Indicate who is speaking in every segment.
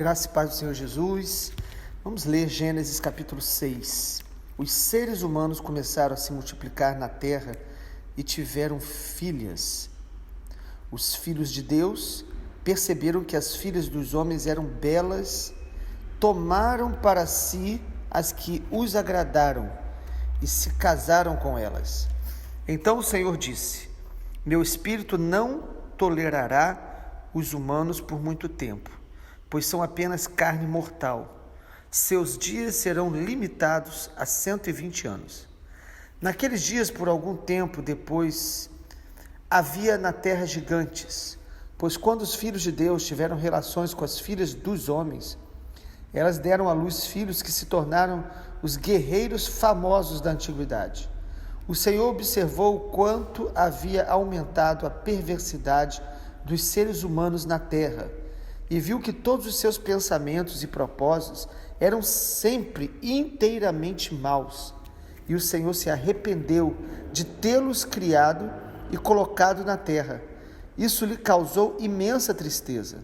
Speaker 1: Graça e paz do Senhor Jesus. Vamos ler Gênesis capítulo 6. Os seres humanos começaram a se multiplicar na terra e tiveram filhas. Os filhos de Deus perceberam que as filhas dos homens eram belas, tomaram para si as que os agradaram e se casaram com elas. Então o Senhor disse: Meu espírito não tolerará os humanos por muito tempo, pois são apenas carne mortal. Seus dias serão limitados a 120 anos. Naqueles dias, por algum tempo depois, havia na terra gigantes, pois quando os filhos de Deus tiveram relações com as filhas dos homens, elas deram à luz filhos que se tornaram os guerreiros famosos da antiguidade. O Senhor observou o quanto havia aumentado a perversidade dos seres humanos na terra, e viu que todos os seus pensamentos e propósitos eram sempre inteiramente maus. E o Senhor se arrependeu de tê-los criado e colocado na terra. Isso lhe causou imensa tristeza.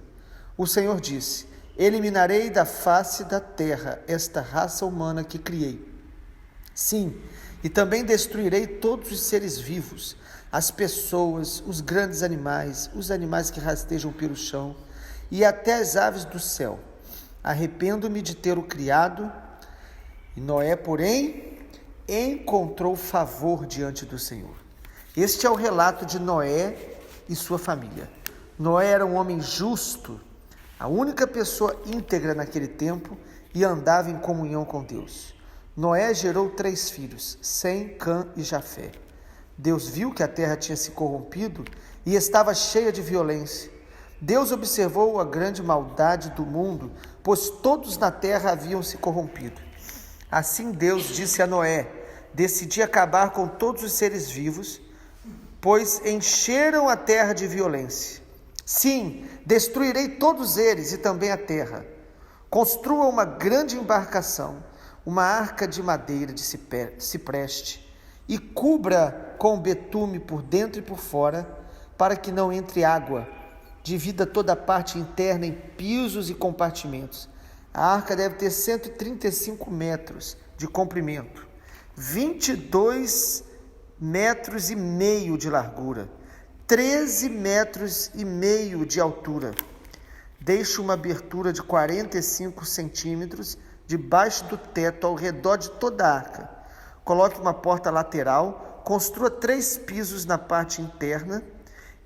Speaker 1: O Senhor disse: Eliminarei da face da terra esta raça humana que criei. Sim, e também destruirei todos os seres vivos, as pessoas, os grandes animais, os animais que rastejam pelo chão, e até as aves do céu. Arrependo-me de ter o criado. E Noé, porém, encontrou favor diante do Senhor. Este é o relato de Noé e sua família. Noé era um homem justo, a única pessoa íntegra naquele tempo, e andava em comunhão com Deus. Noé gerou 3 filhos, Sem, Cã e Jafé. Deus viu que a terra tinha se corrompido e estava cheia de violência. Deus observou a grande maldade do mundo, pois todos na terra haviam se corrompido. Assim Deus disse a Noé: Decidi acabar com todos os seres vivos, pois encheram a terra de violência. Sim, destruirei todos eles e também a terra. Construa uma grande embarcação, uma arca de madeira de cipreste, e cubra com betume por dentro e por fora, para que não entre água. Divida toda a parte interna em pisos e compartimentos. A arca deve ter 135 metros de comprimento, 22 metros e meio de largura, 13 metros e meio de altura. Deixe uma abertura de 45 centímetros debaixo do teto ao redor de toda a arca. Coloque uma porta lateral, construa 3 pisos na parte interna,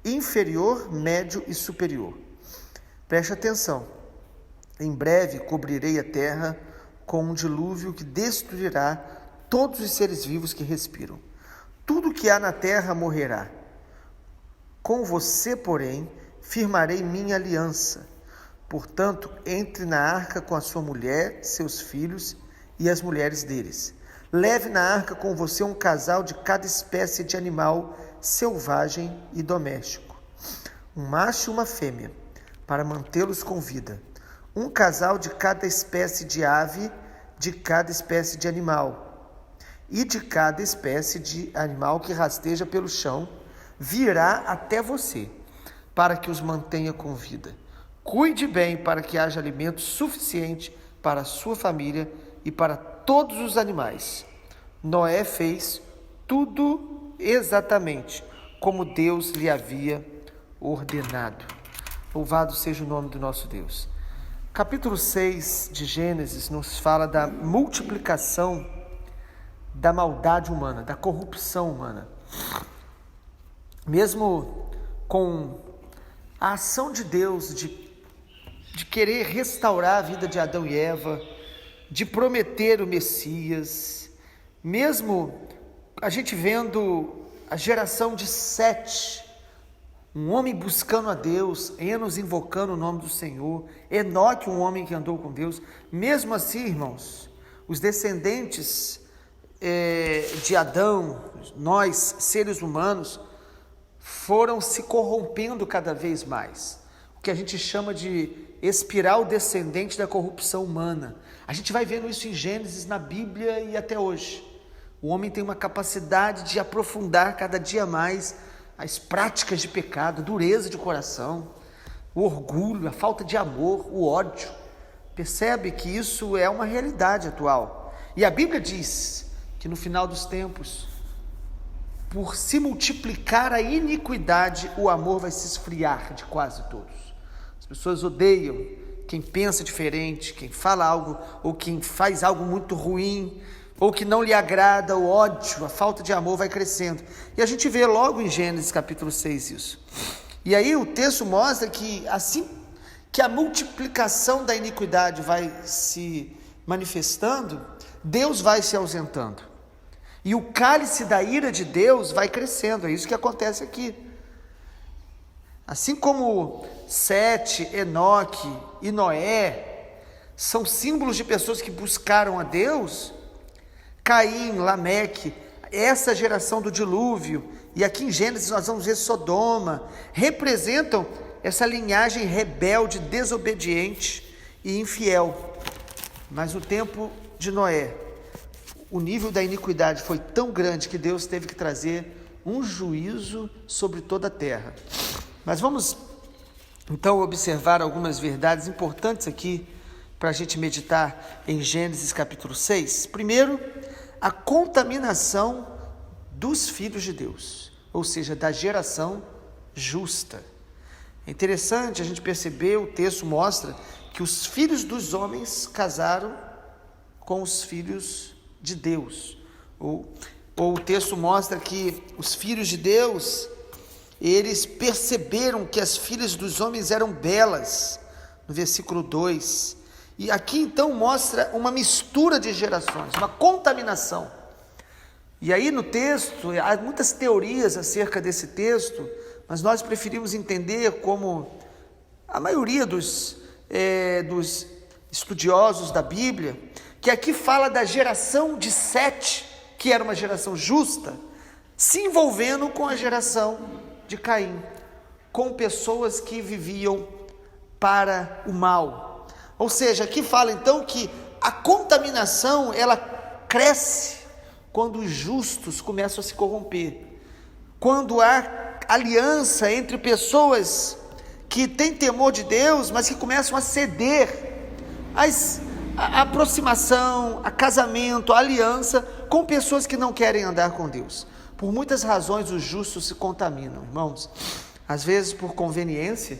Speaker 1: inferior, médio e superior. Preste atenção. Em breve cobrirei a terra com um dilúvio que destruirá todos os seres vivos que respiram. Tudo que há na terra morrerá. Com você, porém, firmarei minha aliança. Portanto, entre na arca com a sua mulher, seus filhos e as mulheres deles. Leve na arca com você um casal de cada espécie de animal selvagem e doméstico, um macho e uma fêmea, para mantê-los com vida. Um casal de cada espécie de ave, de cada espécie de animal, e de cada espécie de animal que rasteja pelo chão, virá até você, para que os mantenha com vida. Cuide bem para que haja alimento suficiente para a sua família e para todos os animais. Noé fez tudo exatamente como Deus lhe havia ordenado. Louvado seja o nome do nosso Deus. Capítulo 6 de Gênesis nos fala da multiplicação da maldade humana, da corrupção humana. Mesmo com a ação de Deus de querer restaurar a vida de Adão e Eva, de prometer o Messias, mesmo a gente vendo a geração de Sete, um homem buscando a Deus, Enos invocando o nome do Senhor, Enoque, um homem que andou com Deus, mesmo assim, irmãos, os descendentes de Adão, nós, seres humanos, foram se corrompendo cada vez mais, o que a gente chama de espiral descendente da corrupção humana. A gente vai vendo isso em Gênesis, na Bíblia e até hoje. O homem tem uma capacidade de aprofundar cada dia mais as práticas de pecado, a dureza de coração, o orgulho, a falta de amor, o ódio. Percebe que isso é uma realidade atual. E a Bíblia diz que no final dos tempos, por se multiplicar a iniquidade, o amor vai se esfriar de quase todos. As pessoas odeiam quem pensa diferente, quem fala algo, ou quem faz algo muito ruim, ou que não lhe agrada. O ódio, a falta de amor vai crescendo. E a gente vê logo em Gênesis capítulo 6 isso. E aí o texto mostra que assim que a multiplicação da iniquidade vai se manifestando, Deus vai se ausentando. E o cálice da ira de Deus vai crescendo. É isso que acontece aqui. Assim como Sete, Enoque e Noé são símbolos de pessoas que buscaram a Deus, Caim, Lameque, essa geração do dilúvio, e aqui em Gênesis nós vamos ver Sodoma, representam essa linhagem rebelde, desobediente e infiel. Mas no tempo de Noé, o nível da iniquidade foi tão grande que Deus teve que trazer um juízo sobre toda a terra. Mas vamos então observar algumas verdades importantes aqui para a gente meditar em Gênesis capítulo 6. Primeiro, a contaminação dos filhos de Deus, ou seja, da geração justa. É interessante a gente perceber, o texto mostra que os filhos dos homens casaram com os filhos de Deus. Ou o texto mostra que os filhos de Deus, eles perceberam que as filhas dos homens eram belas, no versículo 2. E aqui então mostra uma mistura de gerações, uma contaminação. E aí no texto, há muitas teorias acerca desse texto, mas nós preferimos entender como a maioria dos estudiosos da Bíblia, que aqui fala da geração de Sete, que era uma geração justa, se envolvendo com a geração de Caim, com pessoas que viviam para o mal. Ou seja, aqui fala então que a contaminação, ela cresce quando os justos começam a se corromper, quando há aliança entre pessoas que têm temor de Deus, mas que começam a ceder a aproximação, a casamento, a aliança com pessoas que não querem andar com Deus. Por muitas razões os justos se contaminam, irmãos. Às vezes por conveniência,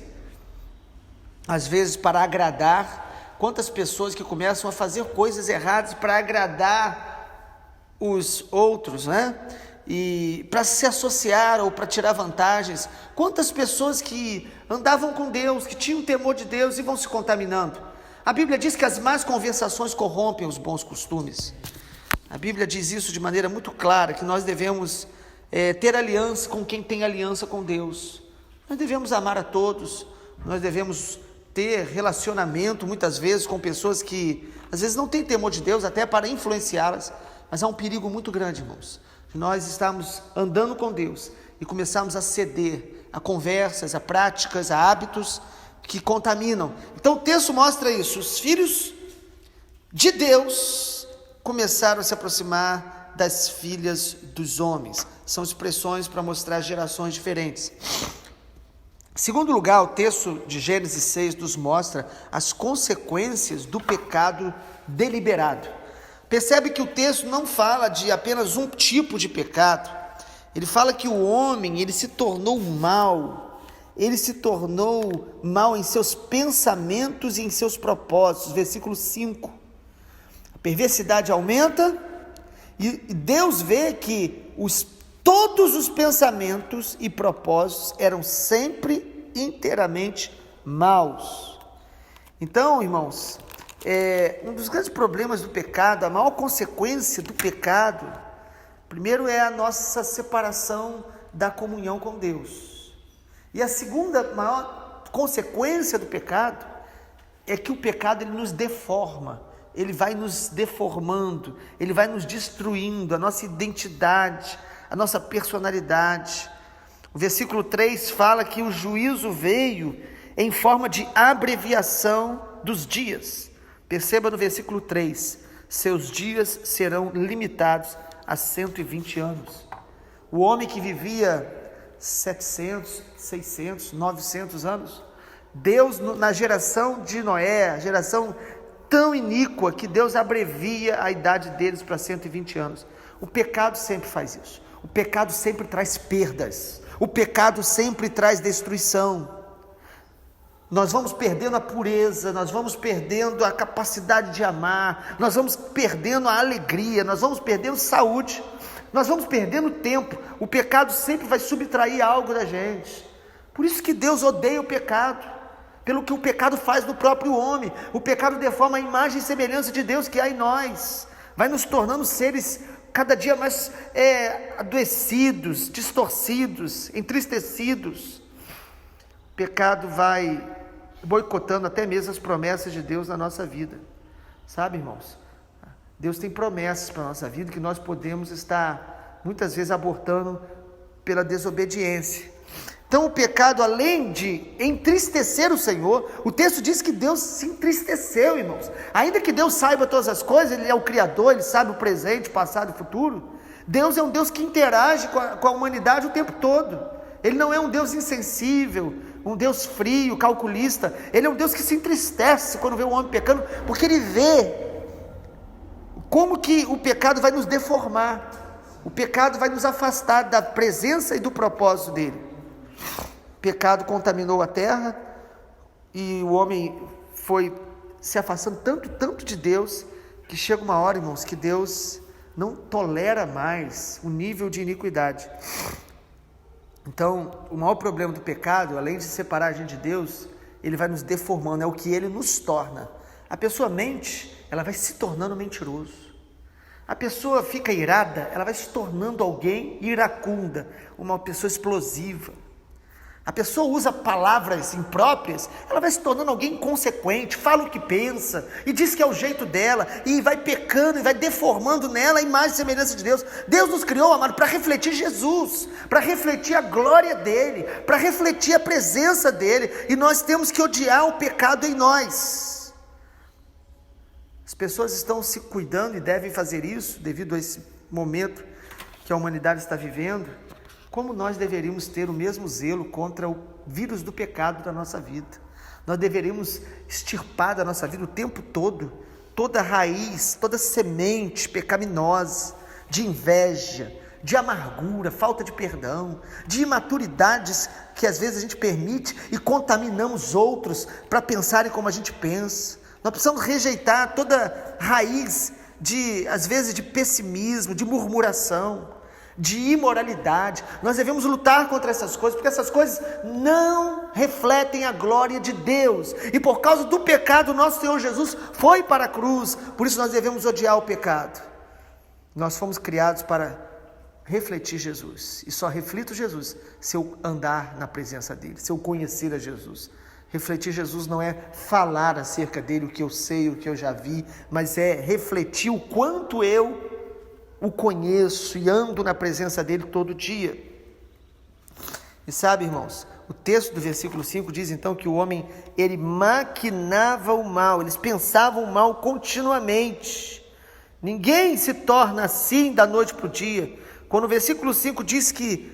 Speaker 1: às vezes para agradar. Quantas pessoas que começam a fazer coisas erradas para agradar os outros, né? E para se associar ou para tirar vantagens. Quantas pessoas que andavam com Deus, que tinham temor de Deus e vão se contaminando. A Bíblia diz que as más conversações corrompem os bons costumes. A Bíblia diz isso de maneira muito clara, que nós devemos ter aliança com quem tem aliança com Deus. Nós devemos amar a todos, nós devemos ter relacionamento muitas vezes com pessoas que às vezes não têm temor de Deus, até para influenciá-las, mas há um perigo muito grande, irmãos, de nós estarmos andando com Deus e começarmos a ceder a conversas, a práticas, a hábitos que contaminam. Então o texto mostra isso, os filhos de Deus começaram a se aproximar das filhas dos homens. São expressões para mostrar gerações diferentes. Em segundo lugar, o texto de Gênesis 6 nos mostra as consequências do pecado deliberado. Percebe que o texto não fala de apenas um tipo de pecado. Ele fala que o homem, ele se tornou mal. Ele se tornou mal em seus pensamentos e em seus propósitos. Versículo 5. A perversidade aumenta e Deus vê que todos os pensamentos e propósitos eram sempre inteiramente maus. Então, irmãos, um dos grandes problemas do pecado, a maior consequência do pecado, primeiro é a nossa separação da comunhão com Deus. E a segunda maior consequência do pecado é que o pecado ele nos deforma, ele vai nos deformando, ele vai nos destruindo a nossa identidade, a nossa personalidade. O versículo 3 fala que o juízo veio em forma de abreviação dos dias. Perceba no versículo 3, seus dias serão limitados a 120 anos. O homem que vivia 700, 600, 900 anos, Deus na geração de Noé, a geração tão iníqua que Deus abrevia a idade deles para 120 anos. O pecado sempre faz isso. O pecado sempre traz perdas. O pecado sempre traz destruição. Nós vamos perdendo a pureza, nós vamos perdendo a capacidade de amar, nós vamos perdendo a alegria, nós vamos perdendo saúde, nós vamos perdendo tempo. O pecado sempre vai subtrair algo da gente. Por isso que Deus odeia o pecado, pelo que o pecado faz no próprio homem. O pecado deforma a imagem e semelhança de Deus que há em nós, vai nos tornando seres cada dia mais adoecidos, distorcidos, entristecidos. O pecado vai boicotando até mesmo as promessas de Deus na nossa vida, sabe, irmãos? Deus tem promessas para a nossa vida que nós podemos estar muitas vezes abortando pela desobediência. Então o pecado, além de entristecer o Senhor, o texto diz que Deus se entristeceu, irmãos. Ainda que Deus saiba todas as coisas, Ele é o Criador, Ele sabe o presente, o passado e o futuro. Deus é um Deus que interage com a humanidade o tempo todo. Ele não é um Deus insensível, um Deus frio, calculista. Ele é um Deus que se entristece quando vê o homem pecando, porque Ele vê como que o pecado vai nos deformar, o pecado vai nos afastar da presença e do propósito dEle. O pecado contaminou a terra e o homem foi se afastando tanto de Deus, que chega uma hora, irmãos, que Deus não tolera mais o nível de iniquidade. Então, o maior problema do pecado, além de separar a gente de Deus, ele vai nos deformando, é o que ele nos torna. A pessoa mente, ela vai se tornando mentiroso. A pessoa fica irada, ela vai se tornando alguém iracunda, uma pessoa explosiva. A pessoa usa palavras impróprias, ela vai se tornando alguém inconsequente, fala o que pensa, e diz que é o jeito dela, e vai pecando, e vai deformando nela a imagem e semelhança de Deus. Deus nos criou, amado, para refletir Jesus, para refletir a glória dEle, para refletir a presença dEle, e nós temos que odiar o pecado em nós. As pessoas estão se cuidando e devem fazer isso, devido a esse momento que a humanidade está vivendo. Como nós deveríamos ter o mesmo zelo contra o vírus do pecado da nossa vida. Nós deveríamos extirpar da nossa vida o tempo todo, toda raiz, toda semente pecaminosa, de inveja, de amargura, falta de perdão, de imaturidades que às vezes a gente permite e contaminamos outros para pensarem como a gente pensa. Nós precisamos rejeitar toda raiz às vezes de pessimismo, de murmuração, de imoralidade. Nós devemos lutar contra essas coisas, porque essas coisas não refletem a glória de Deus, e por causa do pecado, nosso Senhor Jesus foi para a cruz. Por isso nós devemos odiar o pecado. Nós fomos criados para refletir Jesus, e só reflito Jesus se eu andar na presença dEle, se eu conhecer a Jesus. Refletir Jesus não é falar acerca dEle, o que eu sei, o que eu já vi, mas é refletir o quanto eu o conheço e ando na presença dEle todo dia. E sabe, irmãos, o texto do versículo 5 diz então que o homem, ele maquinava o mal, eles pensavam o mal continuamente. Ninguém se torna assim da noite para o dia. Quando o versículo 5 diz que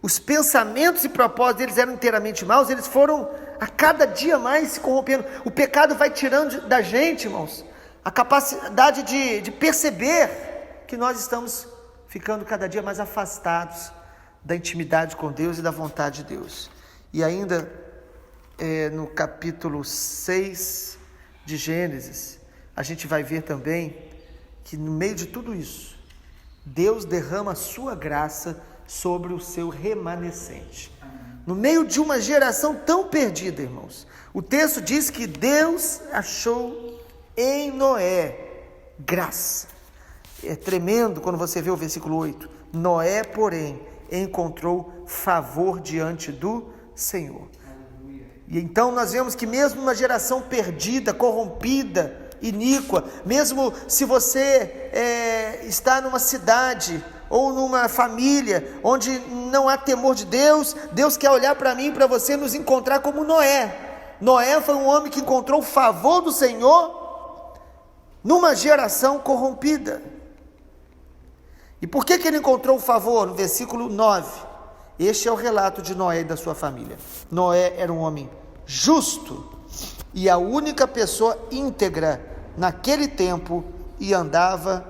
Speaker 1: os pensamentos e propósitos deles eram inteiramente maus, eles foram a cada dia mais se corrompendo. O pecado vai tirando da gente, irmãos, a capacidade de perceber que nós estamos ficando cada dia mais afastados da intimidade com Deus e da vontade de Deus. E ainda no capítulo 6 de Gênesis, a gente vai ver também que no meio de tudo isso, Deus derrama a sua graça sobre o seu remanescente. No meio de uma geração tão perdida, irmãos, o texto diz que Deus achou em Noé graça. É tremendo quando você vê o versículo 8. Noé, porém, encontrou favor diante do Senhor. E então nós vemos que mesmo uma geração perdida, corrompida, iníqua, mesmo se você está numa cidade ou numa família onde não há temor de Deus, Deus quer olhar para mim e para você, nos encontrar como Noé. Noé foi um homem que encontrou o favor do Senhor numa geração corrompida. E por que ele encontrou o favor? No versículo 9, este é o relato de Noé e da sua família. Noé era um homem justo e a única pessoa íntegra naquele tempo e andava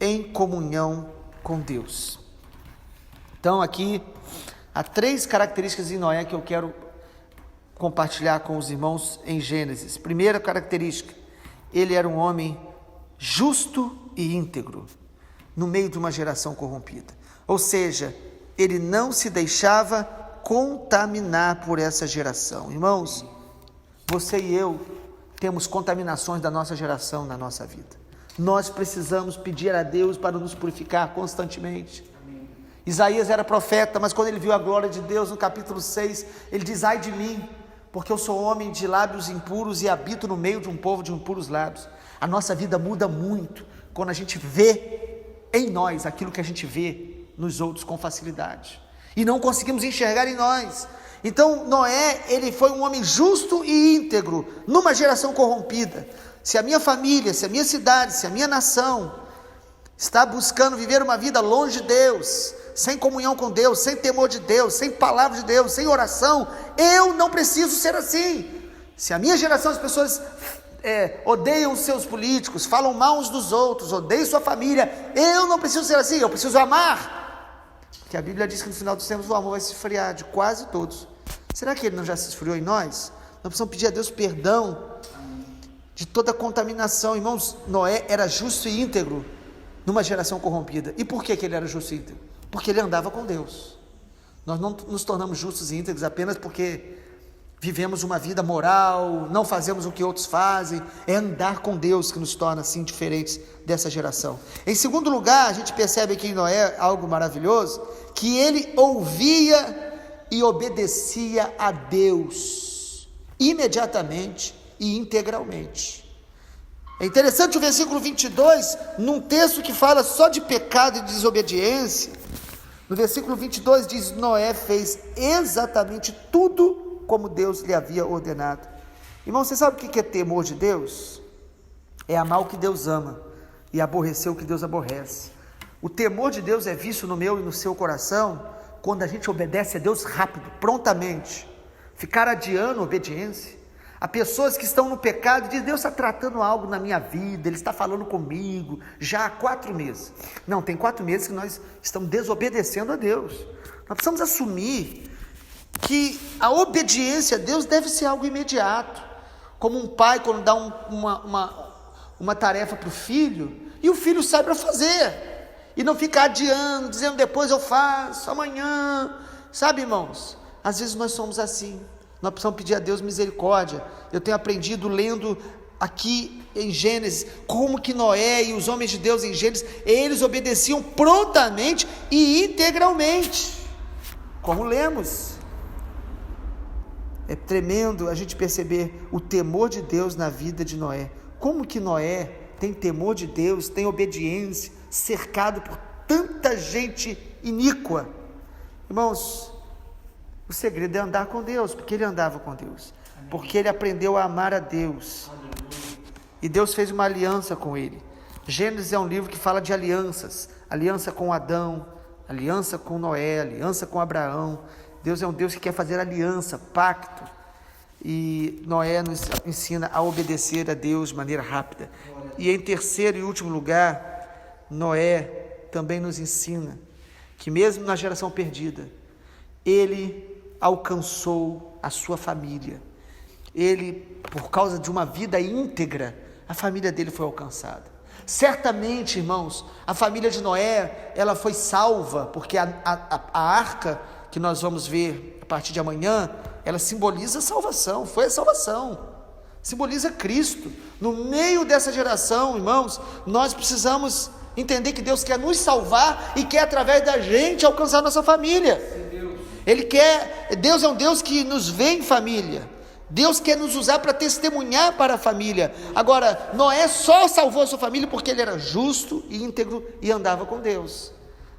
Speaker 1: em comunhão com Deus. Então aqui há 3 características de Noé que eu quero compartilhar com os irmãos em Gênesis. Primeira característica, ele era um homem justo e íntegro no meio de uma geração corrompida. Ou seja, ele não se deixava contaminar por essa geração. Irmãos, você e eu temos contaminações da nossa geração na nossa vida. Nós precisamos pedir a Deus para nos purificar constantemente. Amém. Isaías era profeta, mas quando ele viu a glória de Deus no capítulo 6, ele diz: ai de mim, porque eu sou homem de lábios impuros e habito no meio de um povo de impuros lábios. A nossa vida muda muito quando a gente vê em nós aquilo que a gente vê nos outros com facilidade e não conseguimos enxergar em nós. Então Noé, ele foi um homem justo e íntegro numa geração corrompida. Se a minha família, se a minha cidade, se a minha nação está buscando viver uma vida longe de Deus, sem comunhão com Deus, sem temor de Deus, sem palavra de Deus, sem oração, eu não preciso ser assim. Se a minha geração, as pessoas odeiam os seus políticos, falam mal uns dos outros, odeiam sua família, eu não preciso ser assim, eu preciso amar. Porque a Bíblia diz que no final dos tempos o amor vai se esfriar de quase todos. Será que ele não já se esfriou em nós? Nós precisamos pedir a Deus perdão de toda a contaminação. Irmãos, Noé era justo e íntegro numa geração corrompida. E por que ele era justo e íntegro? Porque ele andava com Deus. Nós não nos tornamos justos e íntegros apenas porque vivemos uma vida moral, não fazemos o que outros fazem. É andar com Deus que nos torna assim diferentes dessa geração. Em segundo lugar, a gente percebe aqui em Noé algo maravilhoso, que ele ouvia e obedecia a Deus imediatamente e integralmente. É interessante o versículo 22, num texto que fala só de pecado e desobediência. No versículo 22 diz: Noé fez exatamente tudo como Deus lhe havia ordenado. Irmão, você sabe o que é temor de Deus? É amar o que Deus ama e aborrecer o que Deus aborrece. O temor de Deus é visto no meu e no seu coração quando a gente obedece a Deus rápido, prontamente. Ficar adiando a obediência. Há pessoas que estão no pecado e dizem: Deus está tratando algo na minha vida, Ele está falando comigo já há 4 meses. Não, tem 4 meses que nós estamos desobedecendo a Deus. Nós precisamos assumir que a obediência a Deus deve ser algo imediato. Como um pai quando dá uma tarefa para o filho, e o filho sai para fazer, e não fica adiando, dizendo depois eu faço, amanhã. Sabe, irmãos, às vezes nós somos assim. Nós precisamos pedir a Deus misericórdia. Eu tenho aprendido lendo aqui em Gênesis, como que Noé e os homens de Deus em Gênesis, eles obedeciam prontamente e integralmente, como lemos. É tremendo a gente perceber o temor de Deus na vida de Noé. Como que Noé tem temor de Deus, tem obediência, cercado por tanta gente iníqua. Irmãos, o segredo é andar com Deus, porque ele andava com Deus. Amém. Porque ele aprendeu a amar a Deus. Aleluia. E Deus fez uma aliança com ele. Gênesis é um livro que fala de alianças. Aliança com Adão, aliança com Noé, aliança com Abraão. Deus é um Deus que quer fazer aliança, pacto. E Noé nos ensina a obedecer a Deus de maneira rápida. E em terceiro e último lugar, Noé também nos ensina que mesmo na geração perdida, ele alcançou a sua família. Ele, por causa de uma vida íntegra, a família dele foi alcançada. Certamente, irmãos, a família de Noé, ela foi salva, porque a arca que nós vamos ver a partir de amanhã, ela simboliza a salvação, foi a salvação, simboliza Cristo. No meio dessa geração, irmãos, nós precisamos entender que Deus quer nos salvar e quer através da gente alcançar a nossa família. Deus é um Deus que nos vê em família. Deus quer nos usar para testemunhar para a família. Agora, Noé só salvou a sua família porque ele era justo e íntegro e andava com Deus.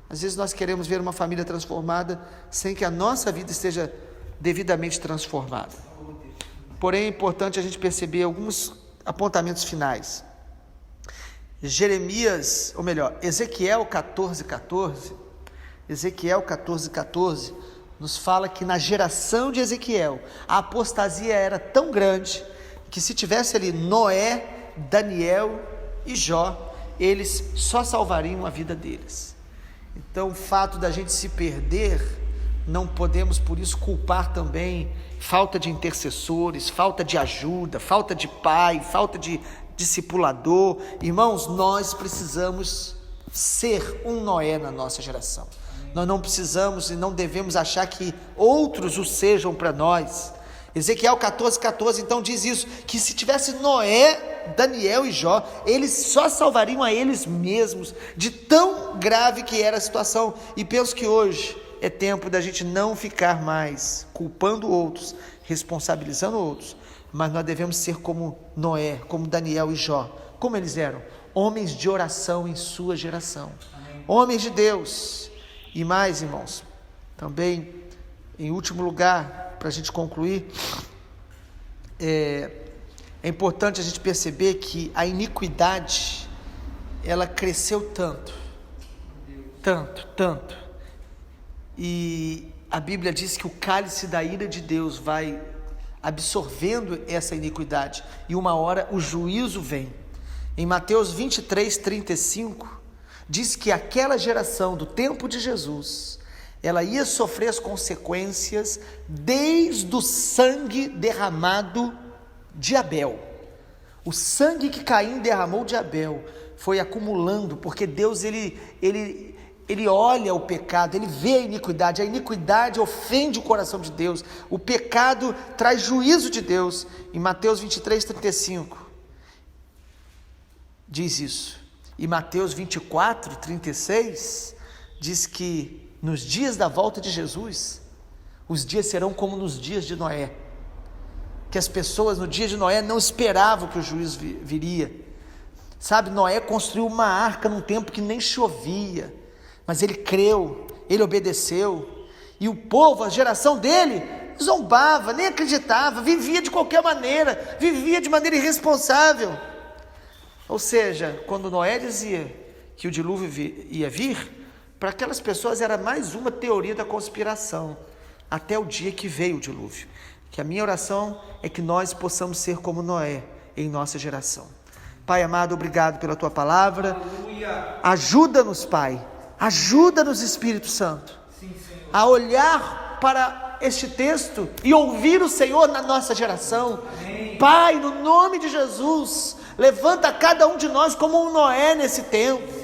Speaker 1: Às vezes nós queremos ver uma família transformada sem que a nossa vida esteja devidamente transformada. Porém, é importante a gente perceber alguns apontamentos finais. Ezequiel 14:14. Ezequiel 14:14 nos fala que na geração de Ezequiel, a apostasia era tão grande que se tivesse ali Noé, Daniel e Jó, eles só salvariam a vida deles. Então, o fato da gente se perder, não podemos por isso culpar também falta de intercessores, falta de ajuda, falta de pai, falta de discipulador. Irmãos, nós precisamos ser um Noé na nossa geração. Nós não precisamos e não devemos achar que outros o sejam para nós. Ezequiel 14:14 então diz isso, que se tivesse Noé, Daniel e Jó, eles só salvariam a eles mesmos, de tão grave que era a situação. E penso que hoje é tempo da gente não ficar mais culpando outros, responsabilizando outros, mas nós devemos ser como Noé, como Daniel e Jó. Como eles eram? Homens de oração em sua geração. Amém. Homens de Deus. E mais, irmãos, também, em último lugar, para a gente concluir, é importante a gente perceber que a iniquidade, ela cresceu tanto, e a Bíblia diz que o cálice da ira de Deus vai absorvendo essa iniquidade, e uma hora o juízo vem. Em Mateus 23:35, diz que aquela geração do tempo de Jesus, ela ia sofrer as consequências desde o sangue derramado de Abel. O sangue que Caim derramou de Abel foi acumulando, porque Deus ele olha o pecado, ele vê a iniquidade ofende o coração de Deus, o pecado traz juízo de Deus. Em Mateus 23:35 diz isso. E Mateus 24:36 diz que nos dias da volta de Jesus, os dias serão como nos dias de Noé, que as pessoas no dia de Noé não esperavam que o juízo viria, sabe? Noé construiu uma arca num tempo que nem chovia, mas ele creu, ele obedeceu, e o povo, a geração dele, zombava, nem acreditava, vivia de qualquer maneira, vivia de maneira irresponsável. Ou seja, quando Noé dizia que o dilúvio ia vir, para aquelas pessoas era mais uma teoria da conspiração, até o dia que veio o dilúvio. Que a minha oração é que nós possamos ser como Noé em nossa geração. Pai amado, obrigado pela tua palavra. Aleluia. Ajuda-nos, Pai, ajuda-nos, Espírito Santo, sim, a olhar para este texto e ouvir o Senhor na nossa geração. Amém. Pai, no nome de Jesus, levanta cada um de nós como um Noé nesse tempo,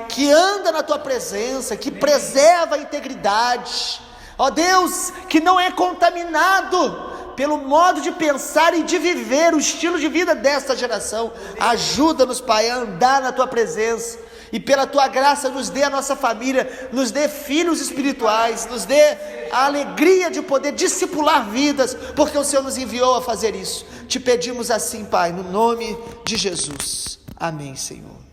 Speaker 1: que anda na tua presença, que preserva a integridade, ó Deus, que não é contaminado pelo modo de pensar e de viver o estilo de vida desta geração. Ajuda-nos, Pai, a andar na tua presença, e pela tua graça nos dê a nossa família, nos dê filhos espirituais, nos dê a alegria de poder discipular vidas, porque o Senhor nos enviou a fazer isso. Te pedimos assim, Pai, no nome de Jesus. Amém, Senhor.